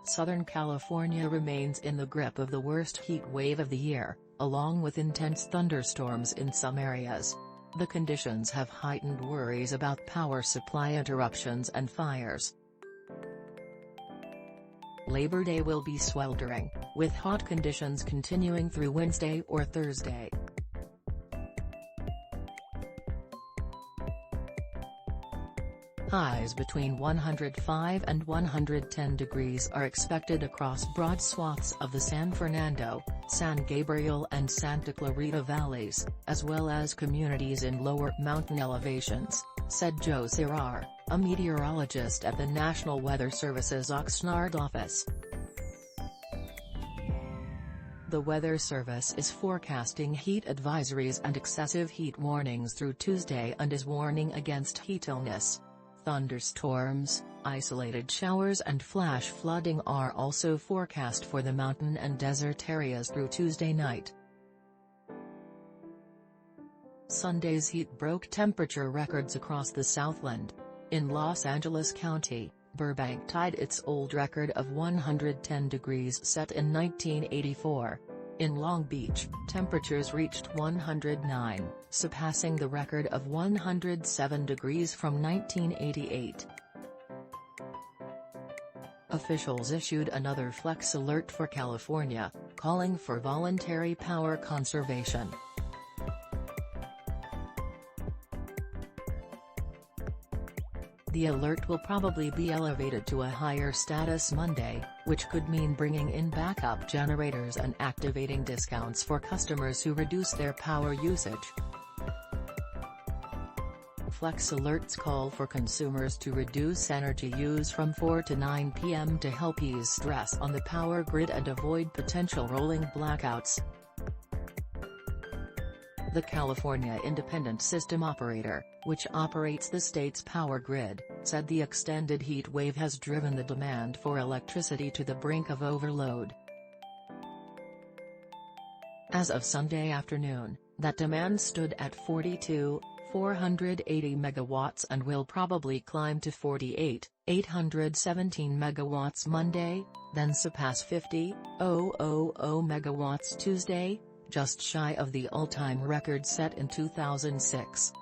Southern California remains in the grip of the worst heat wave of the year, along with intense thunderstorms in some areas. The conditions have heightened worries about power supply interruptions and fires. Labor Day will be sweltering, with hot conditions continuing through Wednesday or Thursday. Highs between 105 and 110 degrees are expected across broad swaths of the San Fernando, San Gabriel and Santa Clarita valleys, as well as communities in lower mountain elevations, said Joe Serrar, a meteorologist at the National Weather Service's Oxnard office. The Weather Service is forecasting heat advisories and excessive heat warnings through Tuesday and is warning against heat illness. Thunderstorms, isolated showers and flash flooding are also forecast for the mountain and desert areas through Tuesday night. Sunday's heat broke temperature records across the Southland. In Los Angeles County, Burbank tied its old record of 110 degrees set in 1984. In Long Beach, temperatures reached 109, surpassing the record of 107 degrees from 1988. Officials issued another flex alert for California, calling for voluntary power conservation. The alert will probably be elevated to a higher status Monday, which could mean bringing in backup generators and activating discounts for customers who reduce their power usage. Flex alerts call for consumers to reduce energy use from 4 to 9 p.m. to help ease stress on the power grid and avoid potential rolling blackouts. The California Independent System Operator, which operates the state's power grid, said the extended heat wave has driven the demand for electricity to the brink of overload. As of Sunday afternoon, that demand stood at 42,480 megawatts and will probably climb to 48,817 megawatts Monday, then surpass 50,000 megawatts Tuesday, just shy of the all-time record set in 2006.